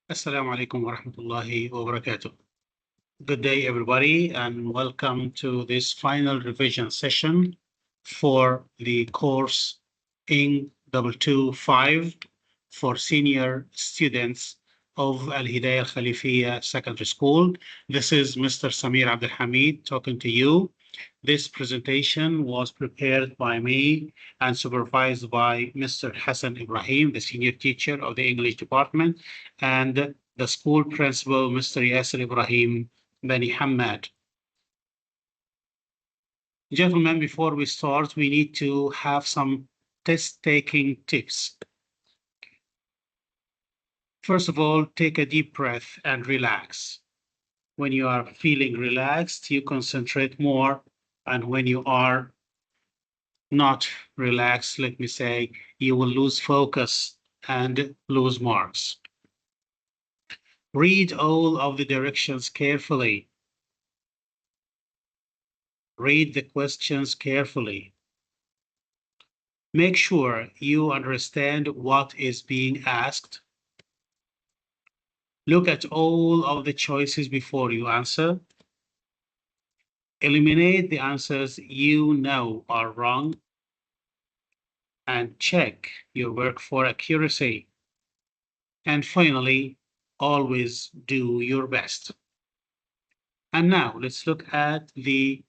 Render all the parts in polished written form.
Assalamu alaikum wa rahmatullahi wa barakatuh. Good day, everybody, and welcome to this final revision session for the course eng225 for senior students of الهداية الخليفية Secondary School. This is Mr. Samir Abdul Hamid talking to you. This presentation was prepared by me and supervised by Mr. Hassan Ibrahim, the senior teacher of the English department, and the school principal, Mr. Yasser Ibrahim Bani Hamad. Gentlemen, before we start, we need to have some test-taking tips. First of all, take a deep breath and relax. When you are feeling relaxed, you concentrate more. And when you are not relaxed, let me say, you will lose focus and lose marks. Read all of the directions carefully. Read the questions carefully. Make sure you understand what is being asked. Look at all of the choices before you answer. Eliminate the answers you know are wrong. And check your work for accuracy. And finally, always do your best. And now let's look at the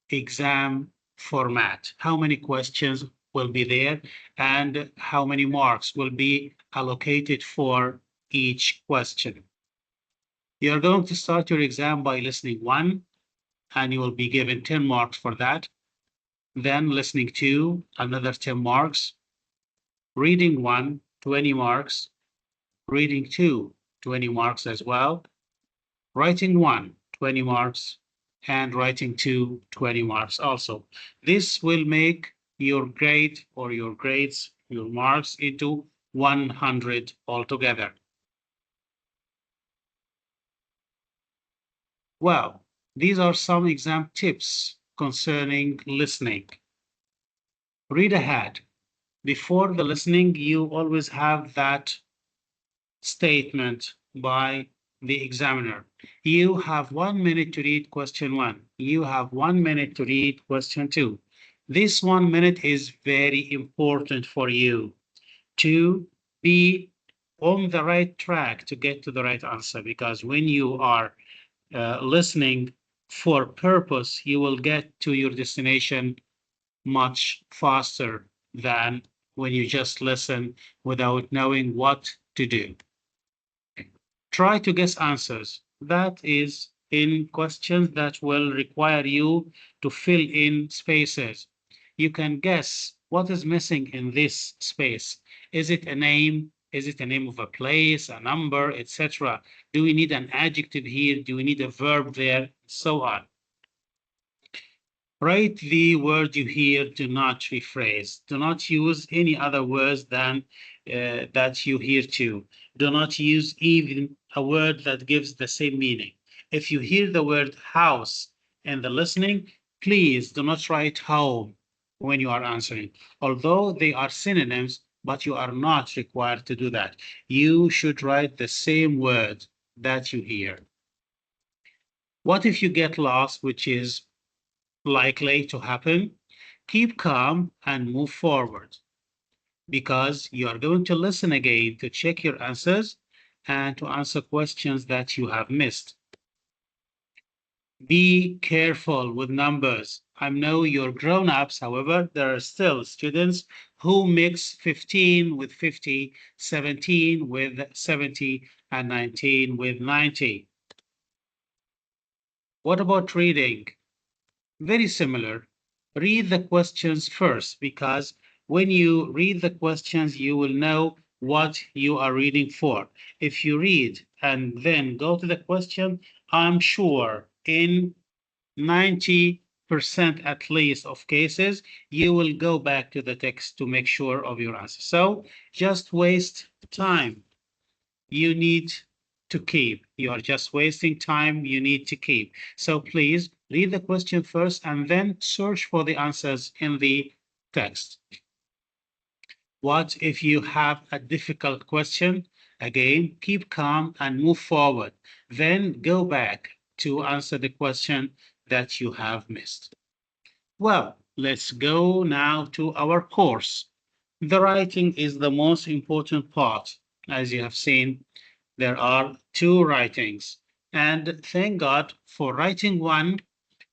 exam format. How many questions will be there and how many marks will be allocated for each question. You're going to start your exam by listening 1, and you will be given 10 marks for that. Then listening 2, another 10 marks. Reading 1, 20 marks. Reading 2, 20 marks as well. Writing 1, 20 marks. And writing 2, 20 marks also. This will make your grade or your grades, your marks into 100 altogether. Well, these are some exam tips concerning listening. Read ahead. Before the listening, you always have that statement by the examiner. You have 1 minute to read question 1. You have 1 minute to read question 2. This 1 minute is very important for you to be on the right track to get to the right answer, because when you are listening for purpose, you will get to your destination much faster than when you just listen without knowing what to do. Try to guess answers. That is in questions that will require you to fill in spaces. You can guess what is missing in this space. Is it a name? Is it the name of a place, a number, etc.? Do we need an adjective here? Do we need a verb there? So on. Write the word you hear, do not rephrase. Do not use any other words than that you hear too. Do not use even a word that gives the same meaning. If you hear the word house in the listening, please do not write home when you are answering. Although they are synonyms, but you are not required to do that. You should write the same word that you hear. What if you get lost, which is likely to happen? Keep calm and move forward, because you are going to listen again to check your answers and to answer questions that you have missed. Be careful with numbers. I know you're grown-ups, however, there are still students who mix 15 with 50, 17 with 70, and 19 with 90. What about reading? Very similar. Read the questions first, because when you read the questions, you will know what you are reading for. If you read and then go to the question, I'm sure in 90% at least of cases, you will go back to the text to make sure of your answer. So just waste time. You need to keep. You are just wasting time you need to keep. So please read the question first and then search for the answers in the text. What if you have a difficult question Again, keep calm and move forward. Then go back to answer the question that you have missed. Well, let's go now to our course. The writing is the most important part. As you have seen, there are two writings. And thank God for writing one,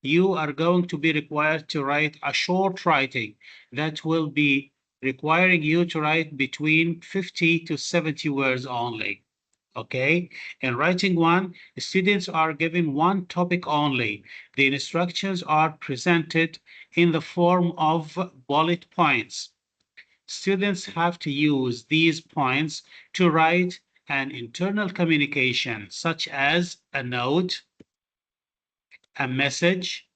you are going to be required to write a short writing that will be requiring you to write between 50 to 70 words only. Okay, in writing one, students are given one topic only. The instructions are presented in the form of bullet points. Students have to use these points to write an internal communication, such as a note, a message,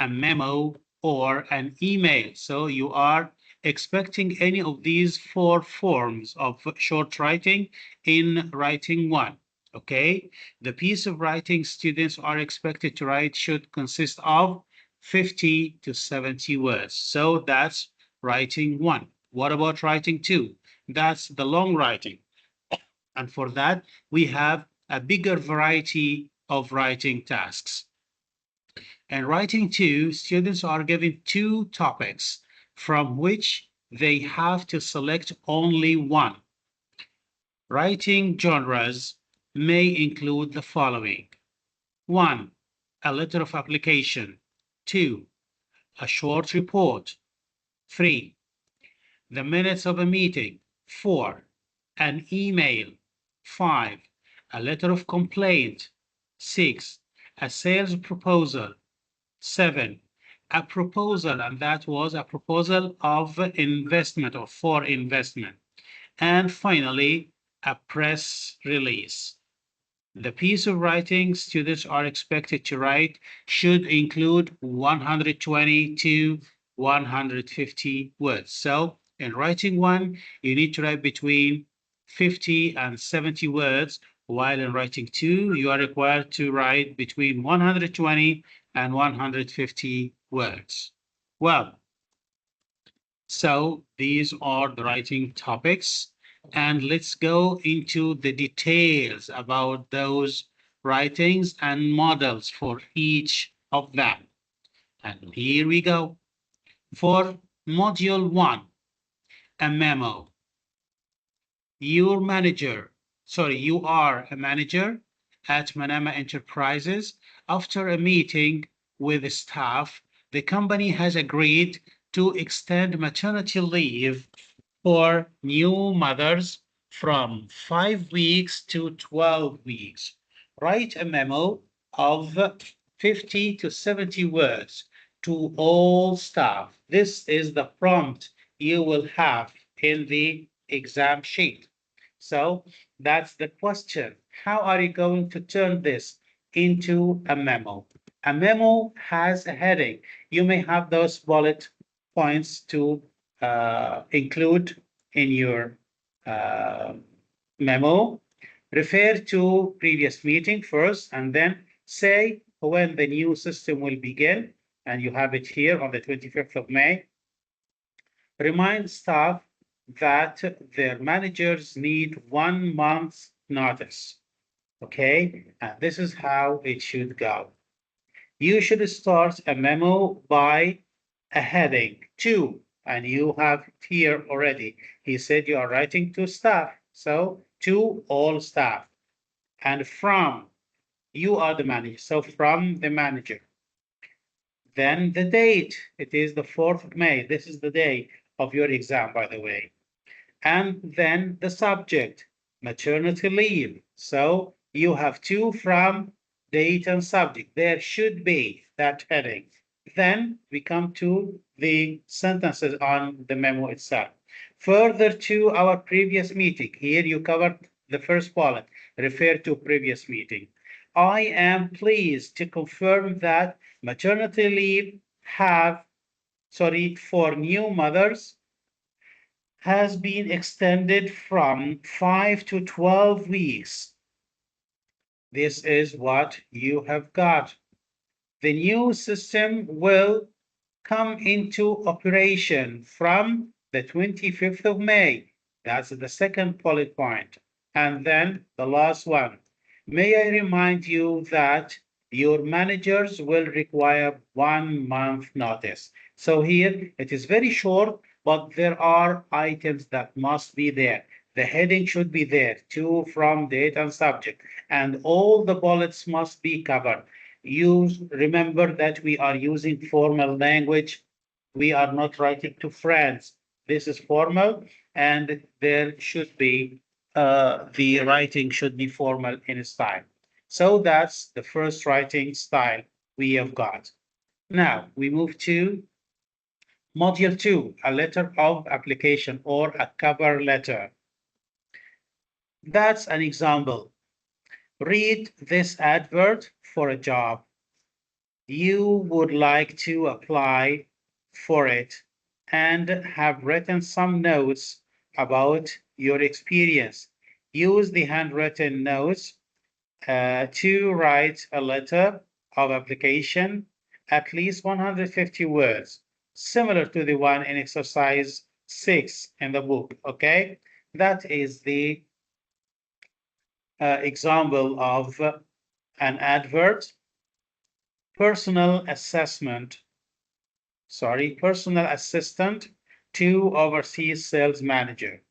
a memo, or an email. So you are expecting any of these four forms of short writing in writing one. Okay, the piece of writing students are expected to write should consist of 50 to 70 words. So that's writing one. What about writing two? That's the long writing. And for that, we have a bigger variety of writing tasks. And writing two, students are given two topics from which they have to select only one. Writing genres may include the following. 1. A letter of application. 2. A short report. 3. The minutes of a meeting. 4. An email. 5. A letter of complaint. 6. A sales proposal. 7. A proposal, and that was a proposal of investment or for investment. And finally, a press release. The piece of writing students are expected to write should include 120 to 150 words. So in writing one, you need to write between 50 and 70 words, while in writing two, you are required to write between 120 and 150 words. Well, so these are the writing topics. And let's go into the details about those writings and models for each of them. And here we go. For module one, a memo. You are a manager at Manama Enterprises. After a meeting with the staff, the company has agreed to extend maternity leave for new mothers from 5 weeks to 12 weeks. Write a memo of 50 to 70 words to all staff. This is the prompt you will have in the exam sheet. So that's the question. How are you going to turn this into a memo? A memo has a heading. You may have those bullet points to include in your memo. Refer to previous meeting first, and then say when the new system will begin, and you have it here on the 25th of May. Remind staff that their managers need 1 month's notice. Okay, and this is how it should go. You should start a memo by a heading to, and you have it here already. He said you are writing to staff, so to all staff. And from, you are the manager, so from the manager. Then the date, it is the 4th of May. This is the day of your exam, by the way. And then the subject, maternity leave. So you have to from, date, and subject. There should be that heading. Then we come to the sentences on the memo itself. Further to our previous meeting, here you covered the first bullet, refer to previous meeting. I am pleased to confirm that maternity leave for new mothers has been extended from 5 to 12 weeks. This is what you have got. The new system will come into operation from the 25th of May. That's the second bullet point. And then the last one. May I remind you that your managers will require 1 month notice. So here it is very short, but there are items that must be there. The heading should be there, to, from, date, and subject, and all the bullets must be covered. You remember that we are using formal language. We are not writing to friends. This is formal, and there should be the writing should be formal in style. So that's the first writing style we have got. Now we move to module 2, a letter of application or a cover letter. That's an example. Read this advert for a job. You would like to apply for it and have written some notes about your experience. Use the handwritten notes to write a letter of application, at least 150 words, similar to the one in exercise 6 in the book, okay? That is the example of an advert. Personal assistant to overseas sales manager.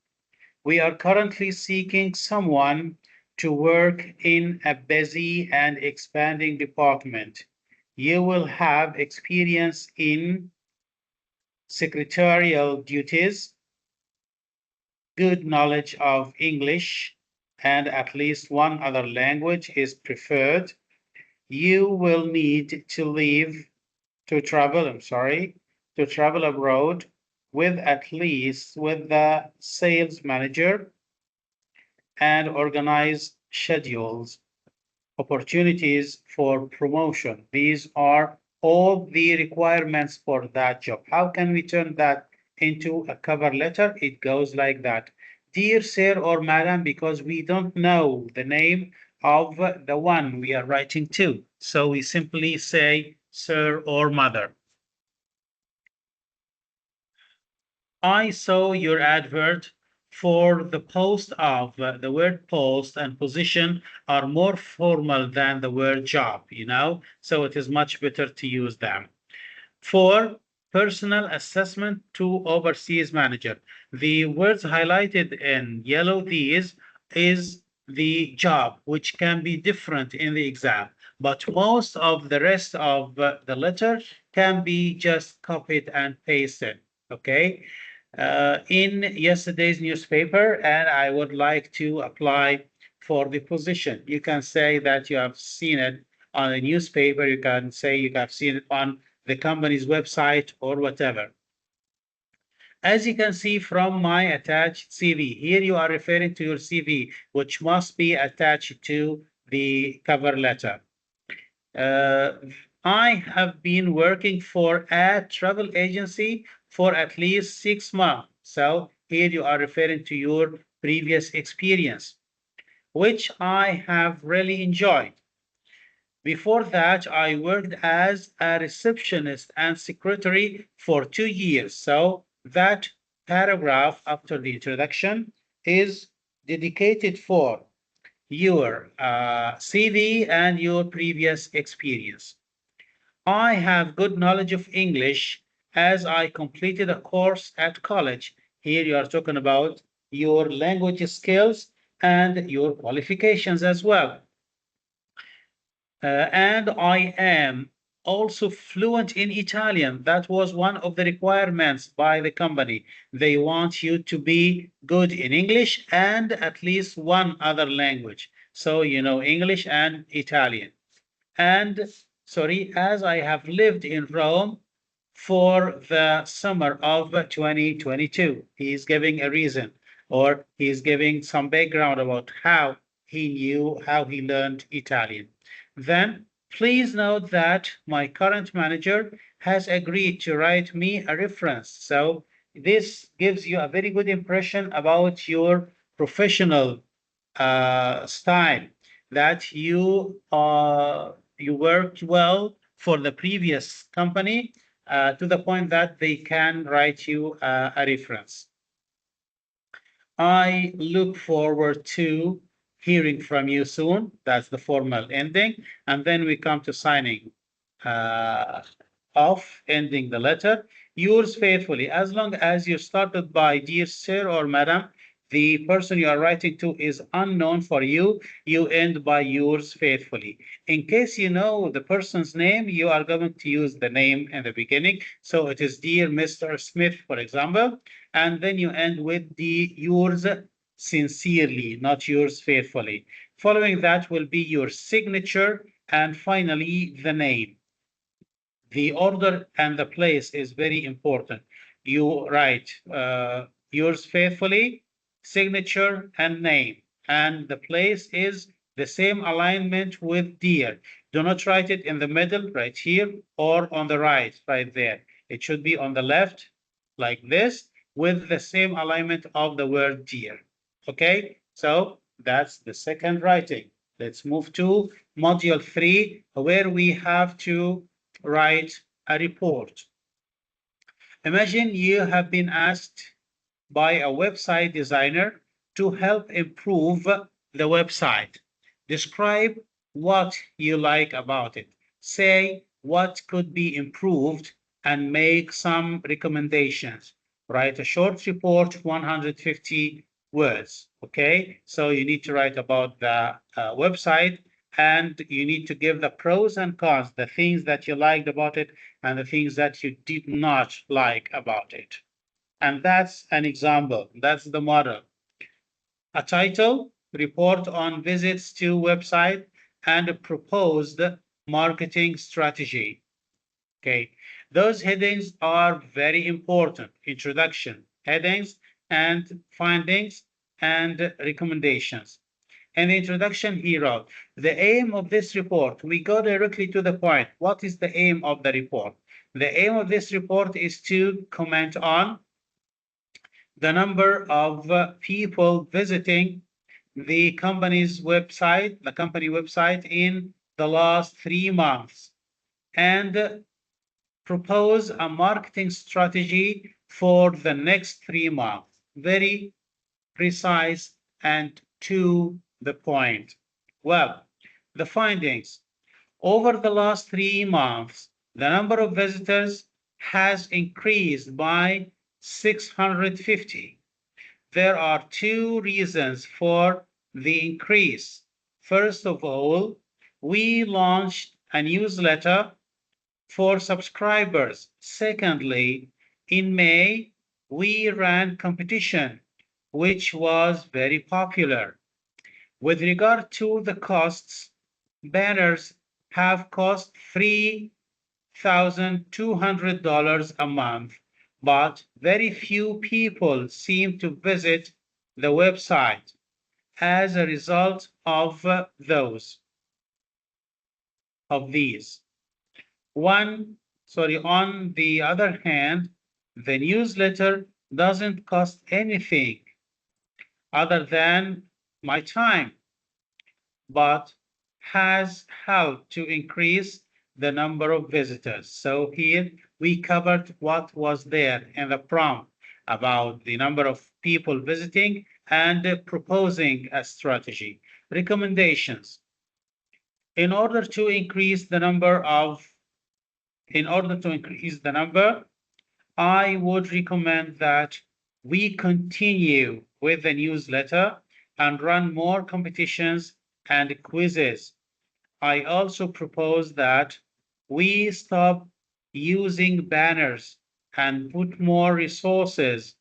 We are currently seeking someone to work in a busy and expanding department. You will have experience in secretarial duties, good knowledge of English, and at least one other language is preferred. You will need to travel abroad with the sales manager and organize schedules, opportunities for promotion. These are all the requirements for that job. How can we turn that into a cover letter? It goes like that. Dear sir or madam, because we don't know the name of the one we are writing to. So we simply say sir or mother. I saw your advert for the post of the word post and position are more formal than the word job, so it is much better to use them. For personal assessment to overseas manager, the words highlighted in yellow, these is the job, which can be different in the exam, but most of the rest of the letter can be just copied and pasted, okay? In yesterday's newspaper, and I would like to apply for the position. You can say that you have seen it on the newspaper. You can say you have seen it on the company's website or whatever. As you can see from my attached CV, here you are referring to your CV, which must be attached to the cover letter. I have been working for a travel agency for at least 6 months. So here you are referring to your previous experience, which I have really enjoyed. Before that, I worked as a receptionist and secretary for 2 years. So that paragraph after the introduction is dedicated for your CV and your previous experience. I have good knowledge of English as I completed a course at college. Here you are talking about your language skills and your qualifications as well. And I am also fluent in Italian. That was one of the requirements by the company. They want you to be good in English and at least one other language. So, English and Italian. And as I have lived in Rome for the summer of 2022. He is giving a reason, or he is giving some background about how he learned Italian. Then please note that my current manager has agreed to write me a reference. So this gives you a very good impression about your professional style, that you worked well for the previous company to the point that they can write you a reference. I look forward to hearing from you soon. That's the formal ending. And then we come to signing off, ending the letter. Yours faithfully. As long as you started by dear sir or madam, the person you are writing to is unknown for you, you end by yours faithfully. In case you know the person's name, you are going to use the name in the beginning. So it is dear Mr. Smith, for example, and then you end with the yours sincerely, not yours faithfully. Following that will be your signature, and finally the name. The order and the place is very important. You write yours faithfully, signature, and name. And the place is the same alignment with dear. Do not write it in the middle, right here, or on the right, right there. It should be on the left, like this, with the same alignment of the word dear. Okay, so that's the second writing. Let's move to module 3, where we have to write a report. Imagine you have been asked by a website designer to help improve the website. Describe what you like about it. Say what could be improved and make some recommendations. Write a short report, 150 words. Okay, so you need to write about the website, and you need to give the pros and cons, the things that you liked about it and the things that you did not like about it. And that's an example. That's the model. A title, report on visits to website, and a proposed marketing strategy. Okay, those headings are very important. Introduction, headings, and findings and recommendations. In the introduction he wrote, the aim of this report, we go directly to the point. What is the aim of the report? The aim of this report is to comment on the number of people visiting the company's website, the company website in the last 3 months, and propose a marketing strategy for the next 3 months. Very precise and to the point. Well, the findings. Over the last 3 months, the number of visitors has increased by 650. There are 2 reasons for the increase. First of all, we launched a newsletter for subscribers. Secondly, in May, we ran competition, which was very popular. With regard to the costs, banners have cost $3,200 a month, but very few people seem to visit the website as a result of these. On the other hand, the newsletter doesn't cost anything other than my time, but has helped to increase the number of visitors. So here we covered what was there in the prompt about the number of people visiting and proposing a strategy. Recommendations. In order to increase the number, I would recommend that we continue with the newsletter and run more competitions and quizzes. I also propose that we stop using banners and put more resources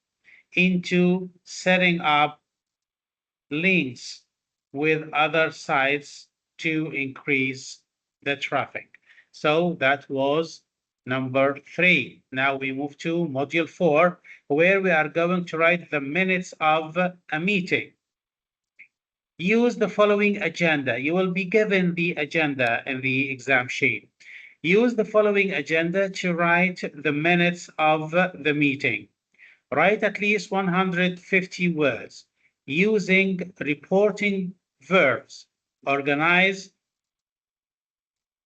into setting up links with other sites to increase the traffic. So that was number 3. Now we move to module 4, where we are going to write the minutes of a meeting. Use the following agenda. You will be given the agenda in the exam sheet. Use the following agenda to write the minutes of the meeting. Write at least 150 words using reporting verbs. Organize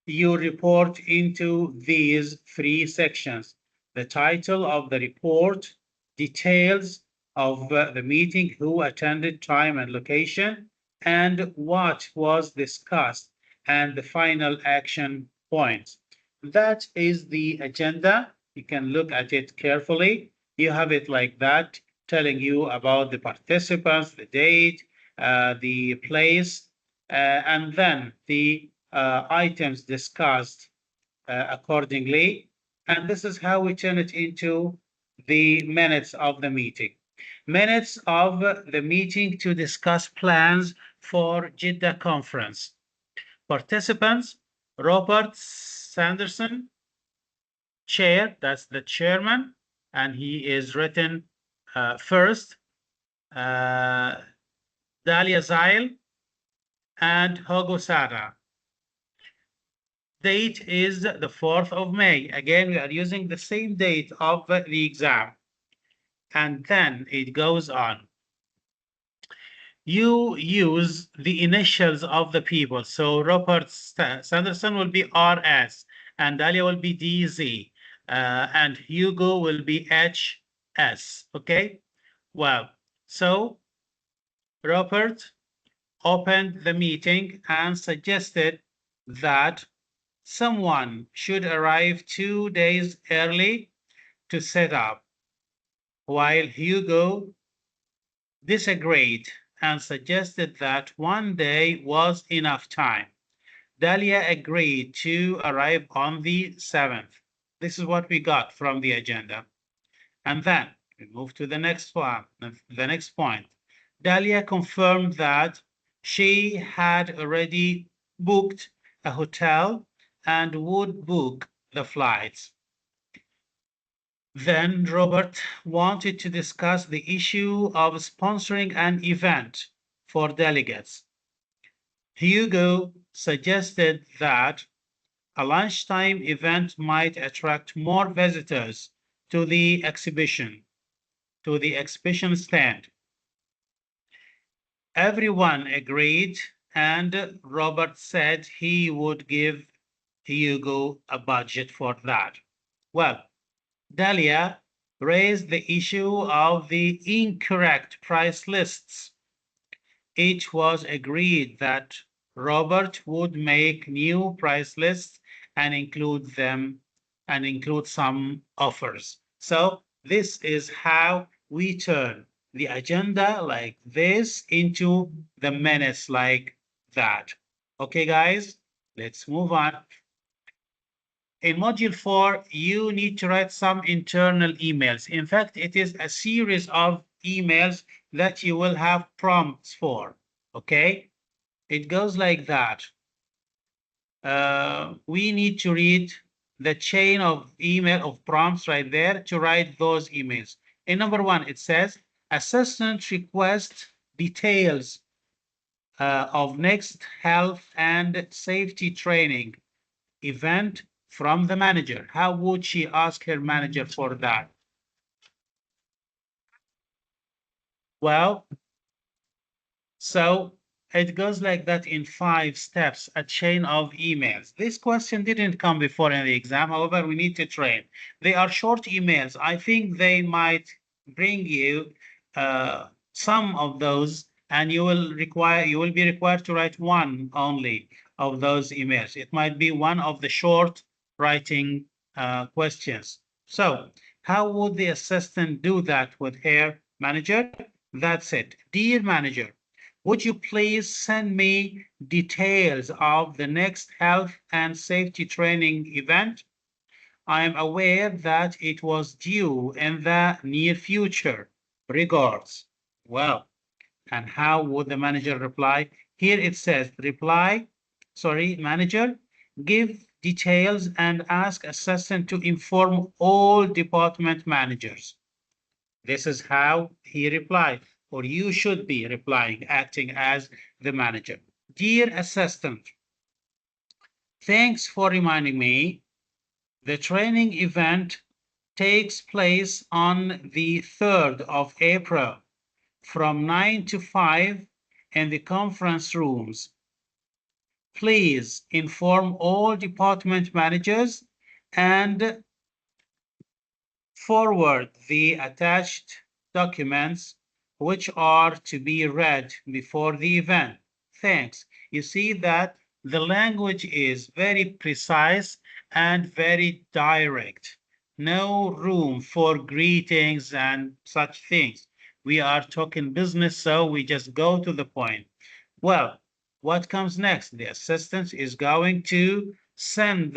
your report into these 3 sections: the title of the report, details of the meeting, who attended, time and location, and what was discussed, and the final action points. That is the agenda. You can look at it carefully. You have it like that, telling you about the participants, the date, the place, and then the items discussed accordingly. And this is how we turn it into the minutes of the meeting. Minutes of the meeting to discuss plans for Jeddah conference. Participants: Robert Sanderson, chair, that's the chairman, and he is written first. Dalia Zail and Hugo Sada. Date is the 4th of May. Again, we are using the same date of the exam. And then it goes on. You use the initials of the people. So Robert Sanderson will be RS, and Dalia will be DZ, and Hugo will be HS. Okay? Well, so Robert opened the meeting and suggested that someone should arrive 2 days early to set up, while Hugo disagreed and suggested that 1 day was enough time. Dalia agreed to arrive on the 7th. This is what we got from the agenda. And then we move to the next one, the next point. Dalia confirmed that she had already booked a hotel and would book the flights. Then Robert wanted to discuss the issue of sponsoring an event for delegates. Hugo suggested that a lunchtime event might attract more visitors to the exhibition stand. Everyone agreed, and Robert said he would give Hugo a budget for that. Well, Dalia raised the issue of the incorrect price lists. It was agreed that Robert would make new price lists and include some offers. So this is how we turn the agenda like this into the minutes like that. Okay, guys, let's move on. In module 4, you need to write some internal emails. In fact, it is a series of emails that you will have prompts for, okay? It goes like that. We need to read the chain of email of prompts right there to write those emails. In number 1, it says, assistant requests details of next health and safety training event from the manager. How would she ask her manager for that? Well, so it goes like that in 5 steps, a chain of emails. This question didn't come before in the exam. However, we need to train. They are short emails. I think they might bring you some of those, and you will be required to write one only of those emails. It might be one of the short writing questions. So how would the assistant do that with her manager? That's it. Dear manager, would you please send me details of the next health and safety training event? I am aware that it was due in the near future. Regards. Well, and how would the manager reply? Here it says, manager, give details and ask assistant to inform all department managers. This is how he replied, or you should be replying, acting as the manager. Dear assistant, thanks for reminding me. The training event takes place on the 3rd of April from 9 to 5 in the conference rooms. Please inform all department managers and forward the attached documents which are to be read before the event. Thanks. You see that the language is very precise and very direct. No room for greetings and such things. We are talking business, so we just go to the point. Well, what comes next? The assistant is going to send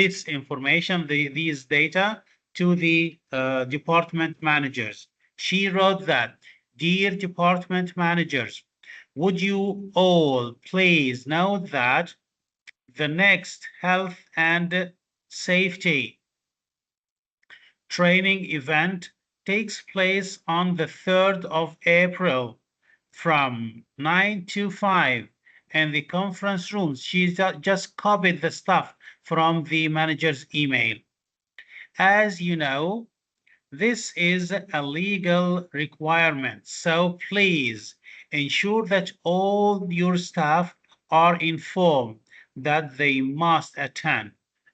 this information, these data, to the department managers. She wrote that, "Dear department managers, would you all please note that the next health and safety training event takes place on the 3rd of April from 9 to 5 in the conference rooms." She just copied the stuff from the manager's email. As you know, this is a legal requirement, so please ensure that all your staff are informed that they must attend.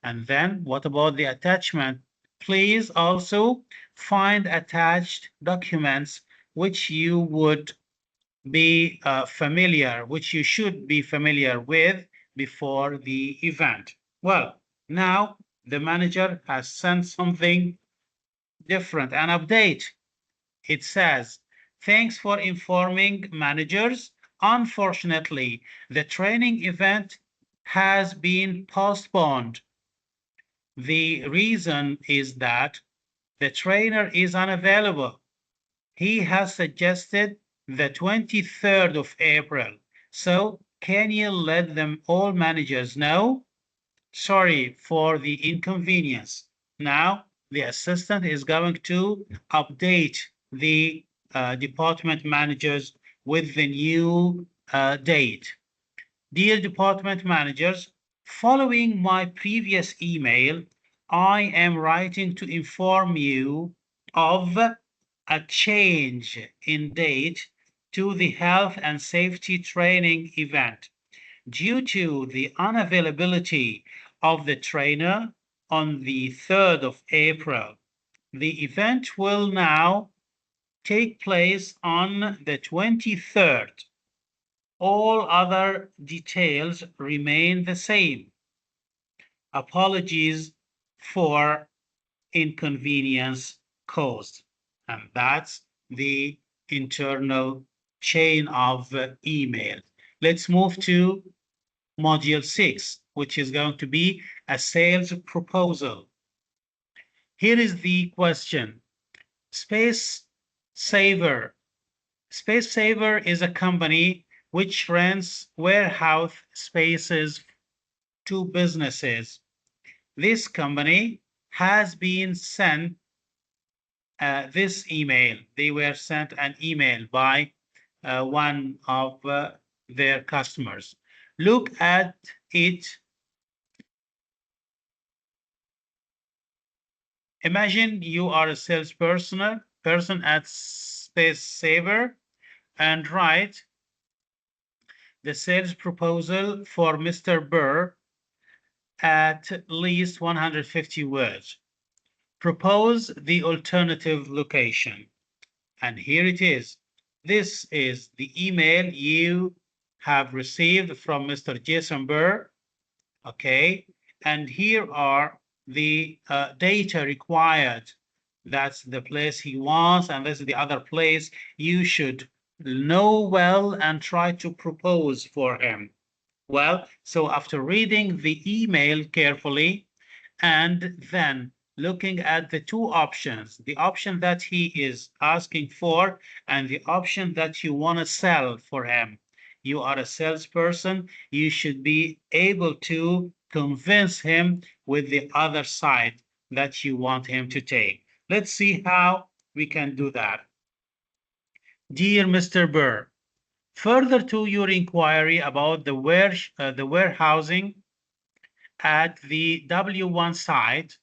And then what about the attachment? Please also find attached documents which you would be which you should be familiar with before the event. Well, now the manager has sent something different, an update. It says, "Thanks for informing managers. Unfortunately, the training event has been postponed. The reason is that the trainer is unavailable. He has suggested the 23rd of April. So can you let them all managers know? Sorry for the inconvenience." Now the assistant is going to update the department managers with the new date. "Dear department managers, following my previous email, I am writing to inform you of a change in date to the health and safety training event. Due to the unavailability of the trainer on the 3rd of April, the event will now take place on the 23rd. All other details remain the same. Apologies for inconvenience caused." And that's the internal chain of email. Let's move to module 6, which is going to be a sales proposal. Here is the question. Space Saver. Space Saver is a company which rents warehouse spaces to businesses. This company has been sent this email. They were sent an email by one of their customers. Look at it. Imagine you are a salesperson at Space Saver and write the sales proposal for Mr. Burr at least 150 words. Propose the alternative location. And here it is. This is the email you have received from Mr. Jason Burr. Okay. And here are the data required. That's the place he wants, and this is the other place you should know well and try to propose for him. Well, so after reading the email carefully and then looking at the two options, the option that he is asking for and the option that you want to sell for him. You are a salesperson, you should be able to convince him with the other side that you want him to take. Let's see how we can do that. Dear Mr. Burr, further to your inquiry about the warehousing at the W1 site,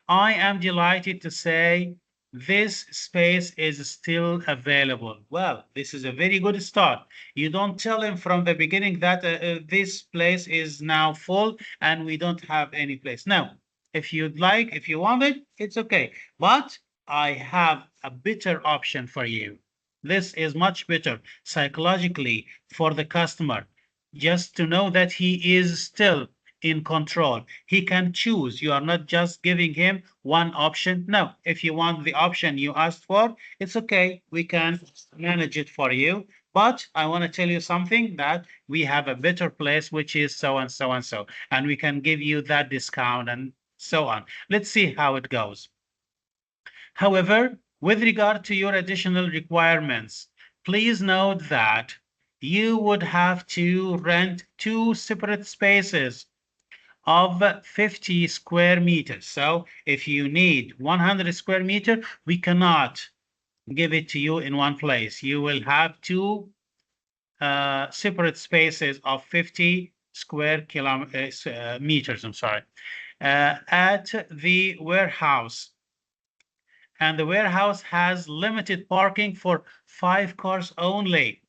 I am delighted to say this space is still available. Well, this is a very good start. You don't tell him from the beginning that this place is now full and we don't have any place. No, if you'd like, if you want it, it's okay. But I have a better option for you. This is much better psychologically for the customer, just to know that he is still in control. He can choose. You are not just giving him one option. No, if you want the option you asked for, it's okay. We can manage it for you. But I want to tell you something, that we have a better place, which is so and so and so, and we can give you that discount and so on. Let's see how it goes. However, with regard to your additional requirements, please note that you would have to rent 2 separate spaces of 50 square meters. So if you need 100 square meter, we cannot give it to you in one place. You will have 2 separate spaces of 50 square meters, I'm sorry, at the warehouse. And the warehouse has limited parking for 5 cars only.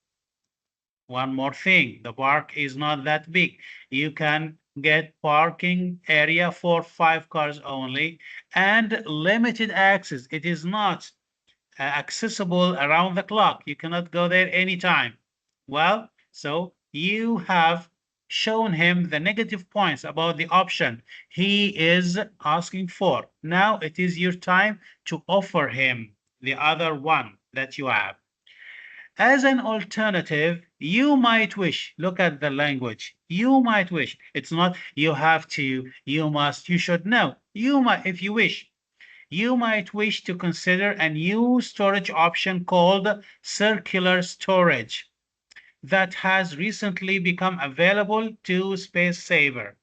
One more thing, the park is not that big. You can get parking area for 5 cars only and limited access. It is not accessible around the clock. You cannot go there anytime. Well, so you have shown him the negative points about the option he is asking for. Now it is your time to offer him the other one that you have. As an alternative, you might wish, look at the language, you might wish. It's not you have to, you must, you should. No, you might, if you wish. You might wish to consider a new storage option called circular storage that has recently become available to Space Saver.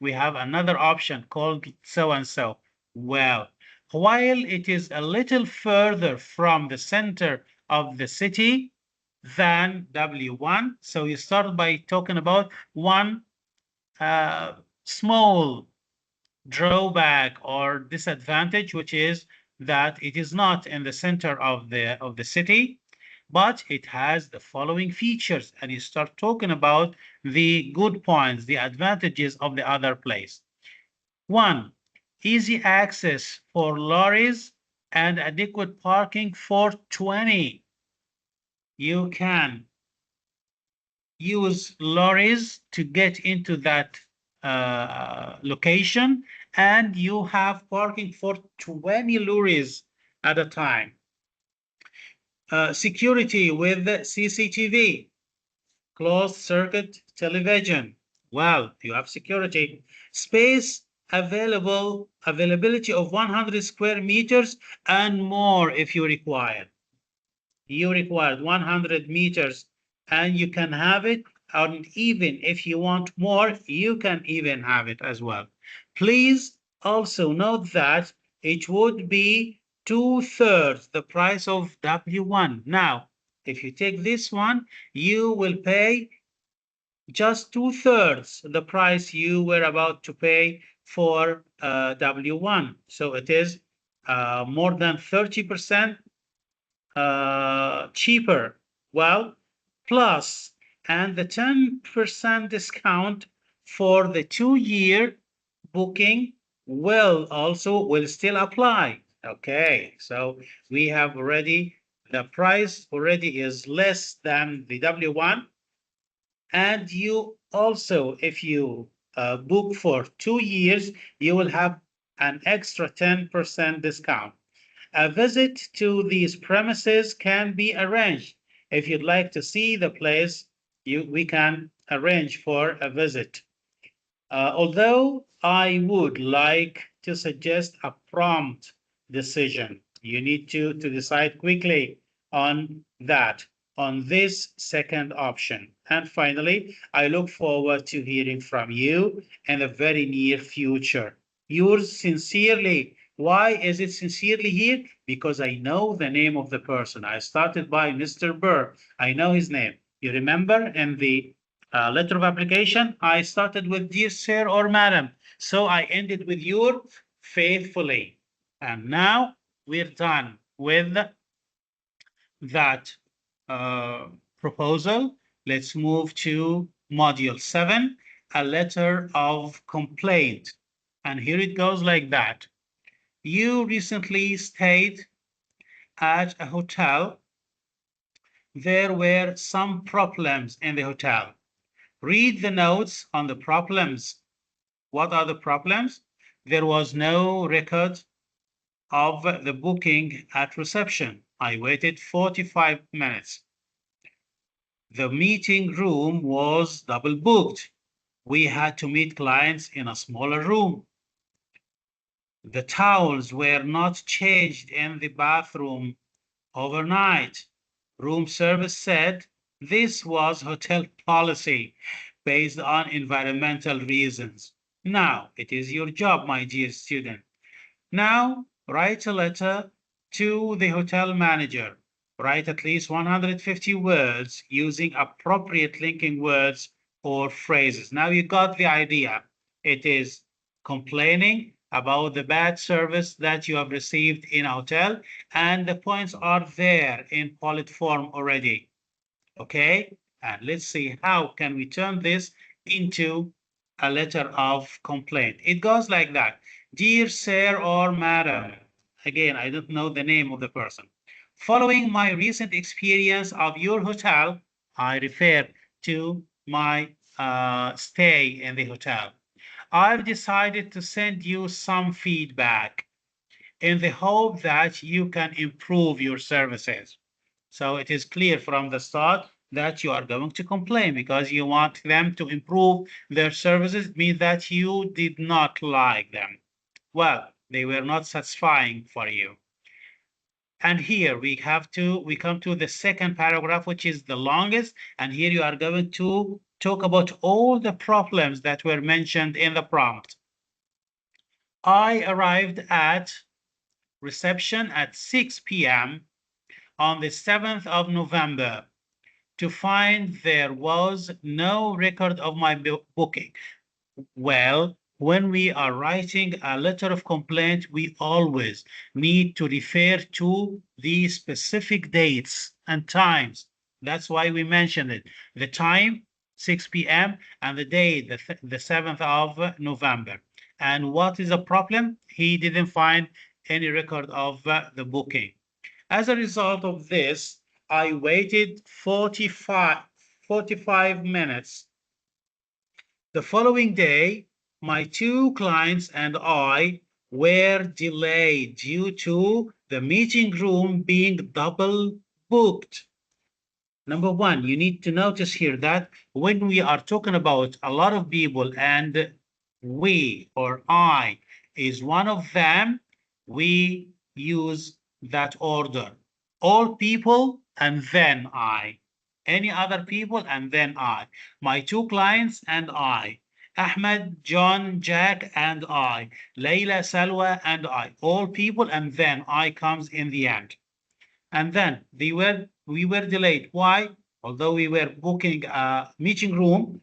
We have another option called so and so. Well, while it is a little further from the center of the city than W1, so you start by talking about one small drawback or disadvantage, which is that it is not in the center of the city, but it has the following features, and you start talking about the good points, the advantages of the other place. One, easy access for lorries and adequate parking for 20. You can use lorries to get into that location, and you have parking for 20 lorries at a time. Security with CCTV, closed circuit television. Well, you have security. Space availability of 100 square meters and more if you require. You require 100 meters and you can have it, and even if you want more, you can even have it as well. Please also note that it would be 2/3 the price of W1. Now, if you take this one, you will pay just 2/3 the price you were about to pay for W1. So it is more than 30% cheaper. Well, plus, and the 10% discount for the 2-year booking will still apply. Okay, so we have already, the price already is less than the W1, and you also, if you book for 2 years, you will have an extra 10% discount. A visit to these premises can be arranged. If you'd like to see the place, we can arrange for a visit. Although I would like to suggest a prompt decision. You need to decide quickly on that, on this second option. And finally, I look forward to hearing from you in the very near future. Yours sincerely. Why is it sincerely here? Because I know the name of the person. I started by Mr. Burr. I know his name. You remember in the letter of application, I started with dear sir or madam. So I ended with your faithfully. And now we're done with that proposal. Let's move to module 7, a letter of complaint. And here it goes like that. You recently stayed at a hotel. There were some problems in the hotel. Read the notes on the problems. What are the problems? There was no record of the booking at reception. I waited 45 minutes. The meeting room was double booked. We had to meet clients in a smaller room. The towels were not changed in the bathroom overnight. Room service said this was hotel policy based on environmental reasons. Now it is your job, my dear student. Now write a letter to the hotel manager. Write at least 150 words using appropriate linking words or phrases. Now you got the idea. It is complaining about the bad service that you have received in a hotel, and the points are there in bullet form already. Okay, and let's see how can we turn this into a letter of complaint. It goes like that. Dear sir or madam, again, I don't know the name of the person. Following my recent experience of your hotel, I refer to my stay in the hotel. I've decided to send you some feedback in the hope that you can improve your services. So it is clear from the start that you are going to complain because you want them to improve their services. It means that you did not like them. Well, they were not satisfying for you. And here we come to the second paragraph, which is the longest. And here you are going to talk about all the problems that were mentioned in the prompt. I arrived at reception at 6 p.m. on the 7th of November to find there was no record of my booking. Well, when we are writing a letter of complaint, we always need to refer to the specific dates and times. That's why we mentioned it. The time, 6 p.m., and the date, the 7th of November. And what is the problem? He didn't find any record of the booking. As a result of this, I waited 45 minutes. The following day, my two clients and I were delayed due to the meeting room being double booked. Number one, you need to notice here that when we are talking about a lot of people and we or I is one of them, we use that order. All people and then I. Any other people and then I. My two clients and I. Ahmed, John, Jack, and I. Layla, Salwa, and I. All people and then I comes in the end. And then we were delayed. Why? Although we were booking a meeting room,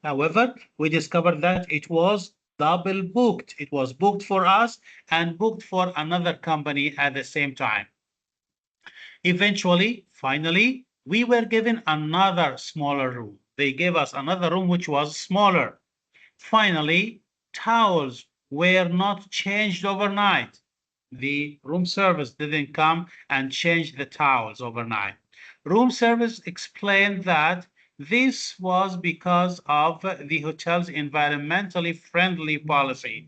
however, we discovered that it was double booked. It was booked for us and booked for another company at the same time. Eventually, finally, we were given another smaller room. They gave us another room which was smaller. Finally, towels were not changed overnight. The room service didn't come and change the towels overnight. Room service explained that this was because of the hotel's environmentally friendly policy.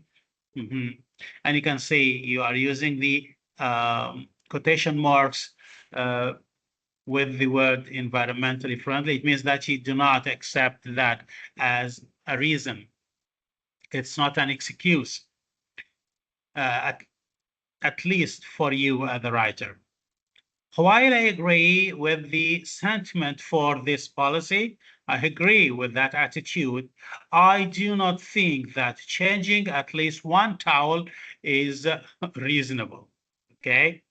And you can see you are using the quotation marks with the word environmentally friendly. It means that you do not accept that as a reason. It's not an excuse, at least for you as the writer. While I agree with the sentiment for this policy, I agree with that attitude, I do not think that changing at least one towel is reasonable. Okay?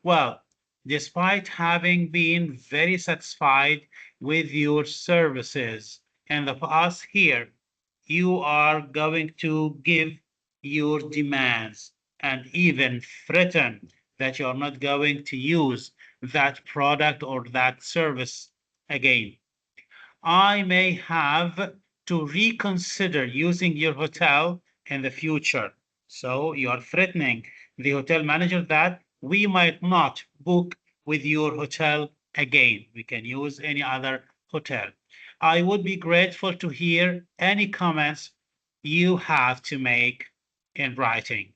Well, despite having been very satisfied with your services in the past, here you are going to give your demands and even threaten that you're not going to use that product or that service again. I may have to reconsider using your hotel in the future. So you are threatening the hotel manager that we might not book with your hotel again. We can use any other hotel. I would be grateful to hear any comments you have to make in writing.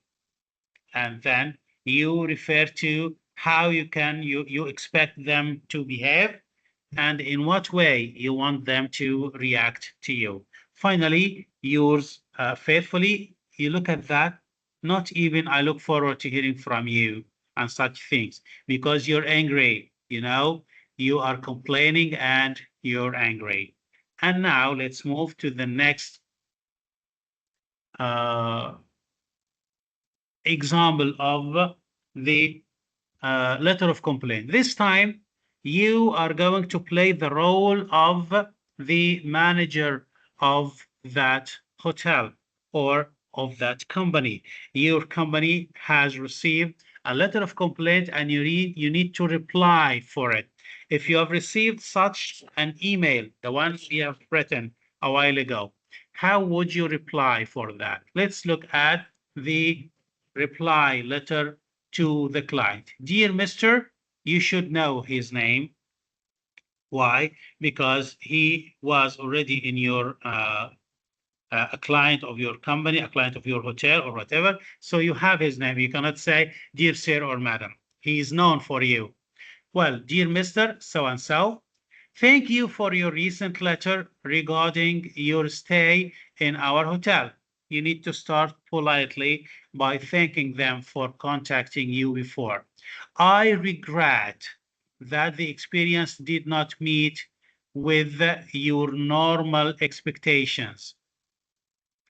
And then you refer to how you expect them to behave and in what way you want them to react to you. Finally, yours faithfully, you look at that. Not even I look forward to hearing from you and such things because you're angry, you are complaining and you're angry. And now let's move to the next example of the letter of complaint. This time, you are going to play the role of the manager of that hotel or of that company. Your company has received a letter of complaint and you need to reply for it. If you have received such an email, the one we have written a while ago, how would you reply for that? Let's look at the reply letter to the client. Dear Mr., you should know his name. Why? Because he was already in your a client of your company, a client of your hotel or whatever. So you have his name. You cannot say, dear sir or madam. He is known for you. Well, dear Mr. So-and-so, thank you for your recent letter regarding your stay in our hotel. You need to start politely by thanking them for contacting you before. I regret that the experience did not meet with your normal expectations.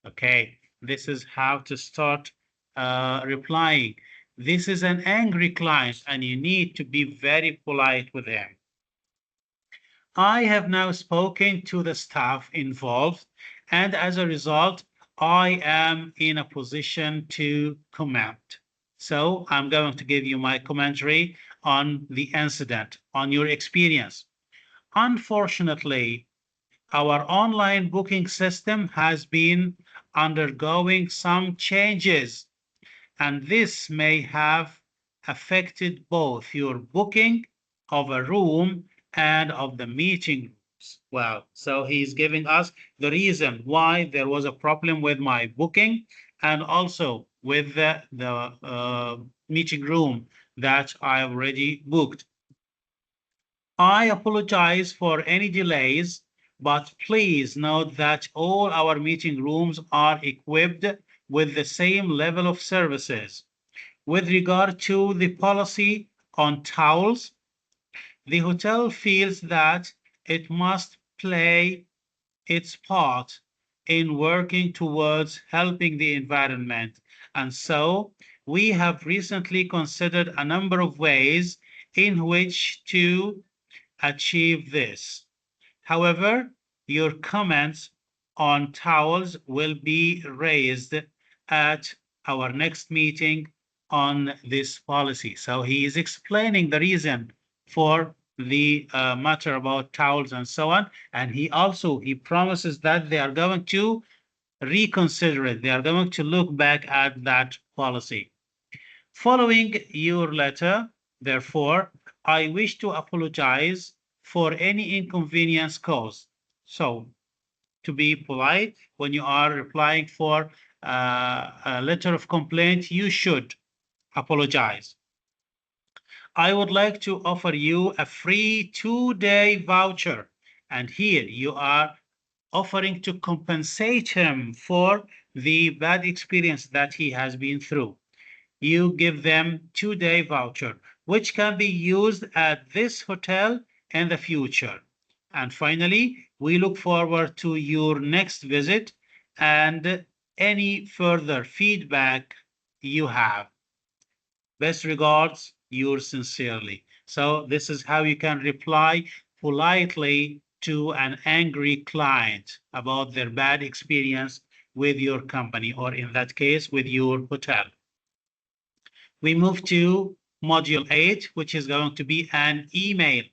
Okay, this is how to start replying. This is an angry client and you need to be very polite with him. I have now spoken to the staff involved, and as a result, I am in a position to comment. So I'm going to give you my commentary on the incident, on your experience. Unfortunately, our online booking system has been undergoing some changes, and this may have affected both your booking of a room and of the meeting rooms. Well, so he's giving us the reason why there was a problem with my booking and also with the meeting room that I already booked. I apologize for any delays, but please note that all our meeting rooms are equipped with the same level of services. With regard to the policy on towels, the hotel feels that it must play its part in working towards helping the environment. And so we have recently considered a number of ways in which to achieve this. However, your comments on towels will be raised at our next meeting on this policy. So he is explaining the reason for the matter about towels and so on. And he promises that they are going to reconsider it. They are going to look back at that policy. Following your letter, therefore, I wish to apologize for any inconvenience caused. So, to be polite, when you are replying for a letter of complaint, you should apologize. I would like to offer you a free 2-day voucher. And here you are offering to compensate him for the bad experience that he has been through. You give them 2-day voucher, which can be used at this hotel in the future. And finally, we look forward to your next visit and any further feedback you have. Best regards, yours sincerely. So this is how you can reply politely to an angry client about their bad experience with your company, or in that case, with your hotel. We move to module 8, which is going to be an email.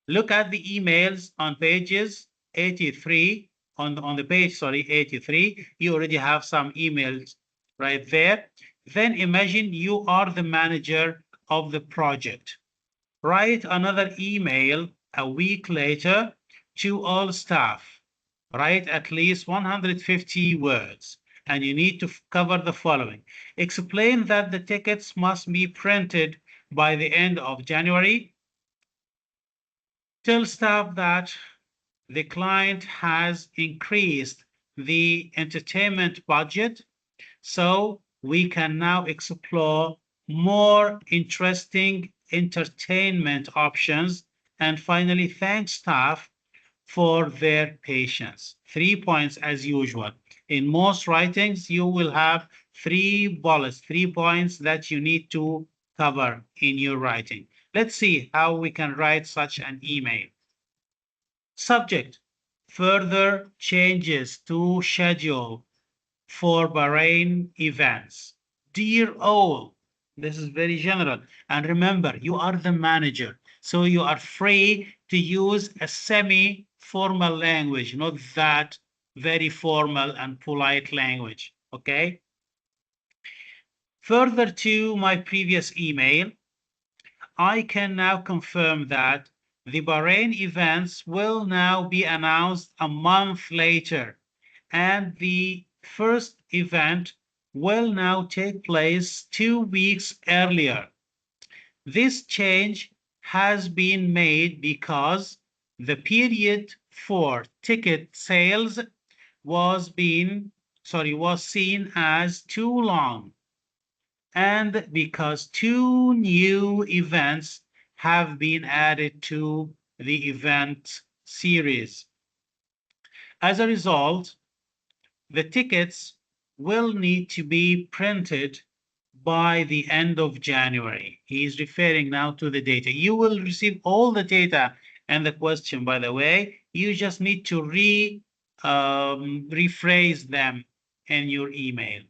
Look at the emails on pages 83, on the page, 83. You already have some emails right there. Then imagine you are the manager of the project. Write another email a week later to all staff. Write at least 150 words, and you need to cover the following. Explain that the tickets must be printed by the end of January. Tell staff that the client has increased the entertainment budget, so we can now explore more interesting entertainment options. And finally, thank staff for their patience. 3 points as usual. In most writings, you will have 3 bullets, 3 points that you need to cover in your writing. Let's see how we can write such an email. Subject: further changes to schedule for Bahrain events. Dear all, this is very general. And remember, you are the manager, so you are free to use a semi-formal language, not that very formal and polite language, okay? Further to my previous email, I can now confirm that the Bahrain events will now be announced a month later, and the first event will now take place 2 weeks earlier. This change has been made because the period for ticket sales was seen as too long, and because 2 new events have been added to the event series. As a result, the tickets will need to be printed by the end of January. He is referring now to the data. You will receive all the data and the question, by the way. You just need to rephrase them in your email.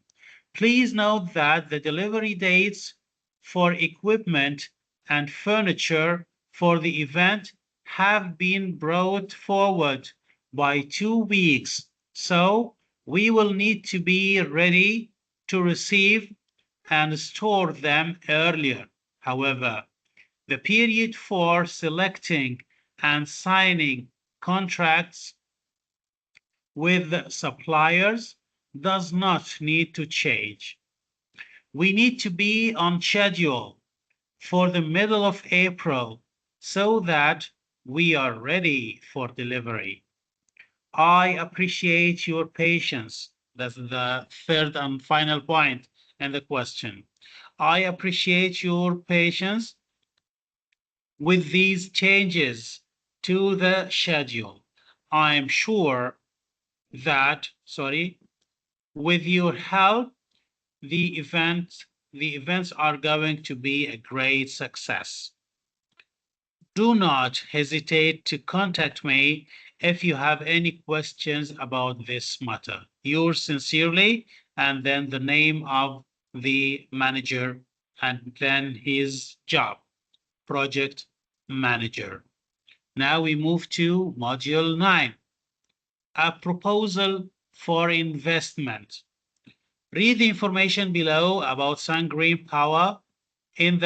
Please note that the delivery dates for equipment and furniture for the event have been brought forward by 2 weeks, so we will need to be ready to receive and store them earlier. However, the period for selecting and signing contracts with suppliers does not need to change. We need to be on schedule for the middle of April so that we are ready for delivery. I appreciate your patience. That's the third and final point in the question. I appreciate your patience with these changes to the schedule. I am sure that, with your help, the events are going to be a great success. Do not hesitate to contact me if you have any questions about this matter. Yours sincerely, and then the name of the manager, and then his job, project manager. Now we move to module 9, a proposal for investment. Read the information below about Sun Green Power in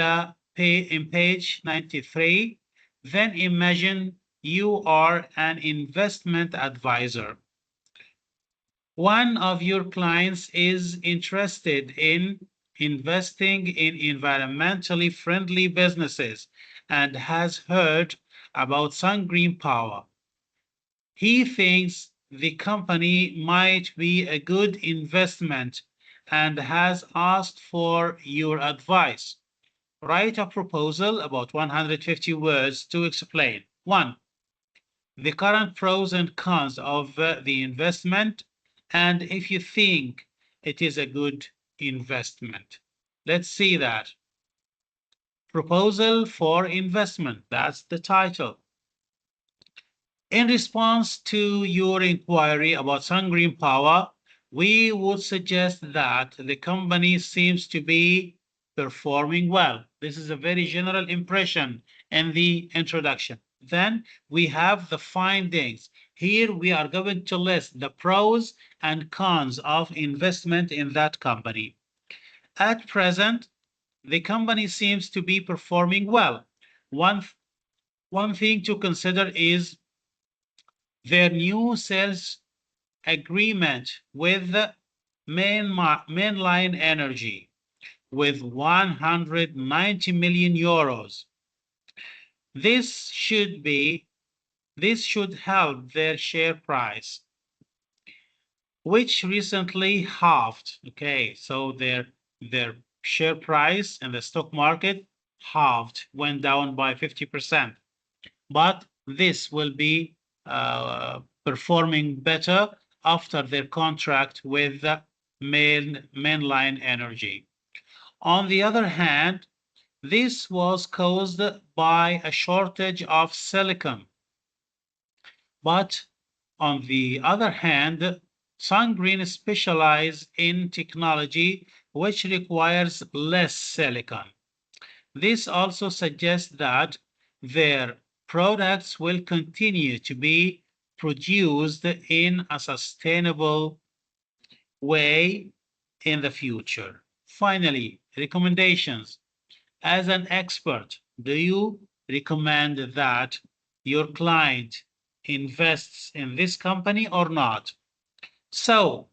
page 93. Then imagine you are an investment advisor. One of your clients is interested in investing in environmentally friendly businesses and has heard about Sun Green Power. He thinks the company might be a good investment and has asked for your advice. Write a proposal about 150 words to explain. 1. The current pros and cons of the investment, and if you think it is a good investment. Let's see that. Proposal for investment, that's the title. In response to your inquiry about Sun Green Power, we would suggest that the company seems to be performing well. This is a very general impression in the introduction. Then we have the findings. Here we are going to list the pros and cons of investment in that company. At present, the company seems to be performing well. One thing to consider is their new sales agreement with mainline energy with 190 million euros. This should help their share price, which recently halved. Okay, so their share price in the stock market halved, went down by 50%. But this will be performing better after their contract with mainline energy. On the other hand, this was caused by a shortage of silicon. But on the other hand, Sungreen specializes in technology which requires less silicon. This also suggests that their products will continue to be produced in a sustainable way in the future. Finally, recommendations. As an expert, do you recommend that your client invests in this company or not? So,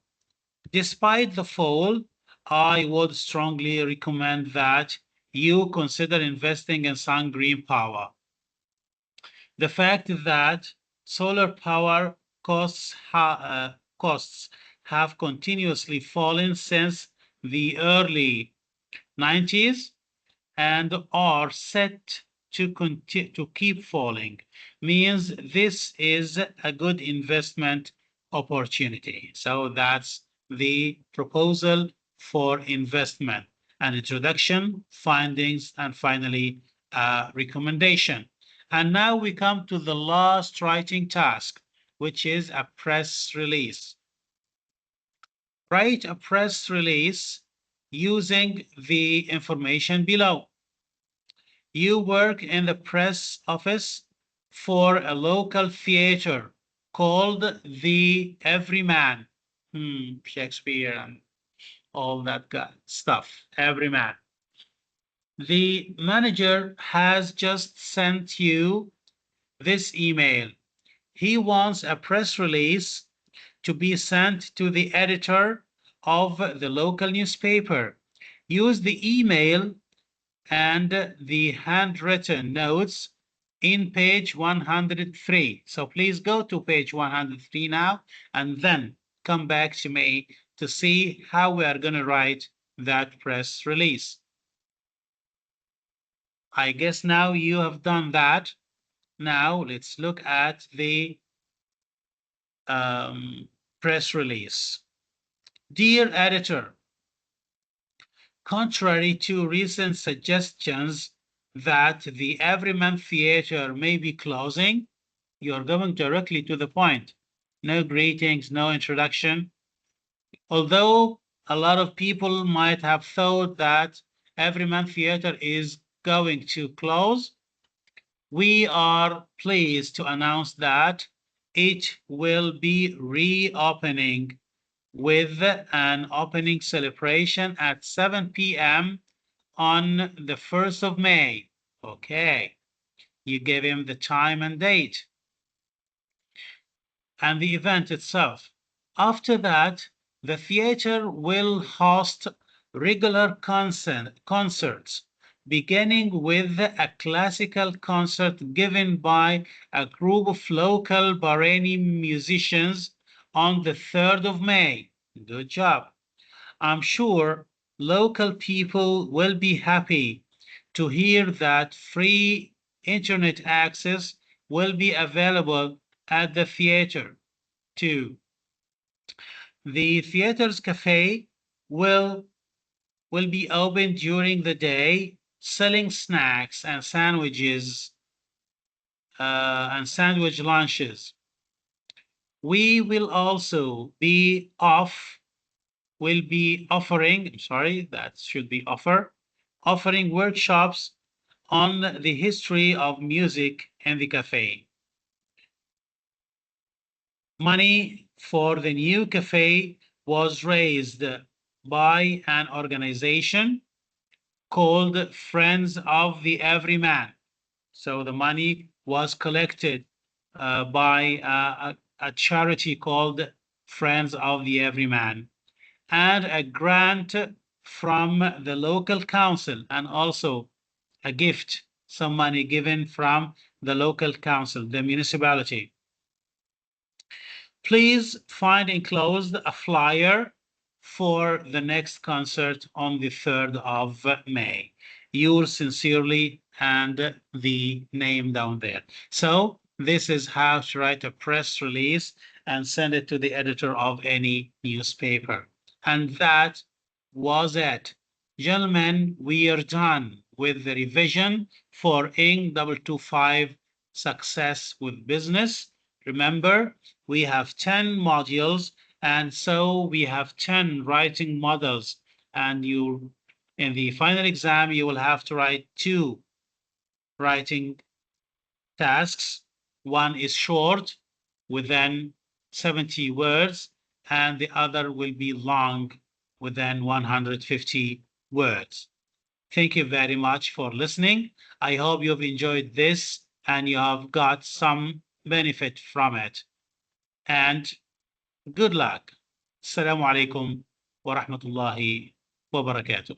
despite the fall, I would strongly recommend that you consider investing in Sun Green Power. The fact that solar power costs have continuously fallen since the early 90s and are set to keep falling means this is a good investment opportunity. So that's the proposal for investment, an introduction, findings, and finally a recommendation. And now we come to the last writing task, which is a press release. Write a press release using the information below. You work in the press office for a local theater called the Everyman. Shakespeare and all that stuff. Everyman. The manager has just sent you this email. He wants a press release to be sent to the editor of the local newspaper. Use the email and the handwritten notes in page 103. So please go to page 103 now and then come back to me to see how we are going to write that press release. I guess now you have done that. Now let's look at the press release. Dear editor, contrary to recent suggestions that the Everyman Theater may be closing, you're going directly to the point. No greetings, no introduction. Although a lot of people might have thought that Everyman Theater is going to close, we are pleased to announce that it will be reopening with an opening celebration at 7 p.m. on the 1st of May. Okay, you give him the time and date and the event itself. After that, the theater will host regular concerts, beginning with a classical concert given by a group of local Bahraini musicians on the 3rd of May. Good job. I'm sure local people will be happy to hear that free internet access will be available at the theater too. The theater's cafe will be open during the day, selling snacks and sandwiches and sandwich lunches. We will also be offering, offering workshops on the history of music in the cafe. Money for the new cafe was raised by an organization called Friends of the Everyman. So the money was collected by a charity called Friends of the Everyman, and a grant from the local council, and also a gift, some money given from the local council, the municipality. Please find enclosed a flyer for the next concert on the 3rd of May. Yours sincerely, and the name down there. So this is how to write a press release and send it to the editor of any newspaper. And that was it. Gentlemen, we are done with the revision for eng225 Success with Business. Remember, we have 10 modules, and so we have 10 writing models, and you, in the final exam, you will have to write 2 writing tasks. One is short, within 70 words, and the other will be long, within 150 words. Thank you very much for listening. I hope you've enjoyed this and you have got some benefit from it. And good luck. Assalamu alaikum wa rahmatullahi wa barakatuh.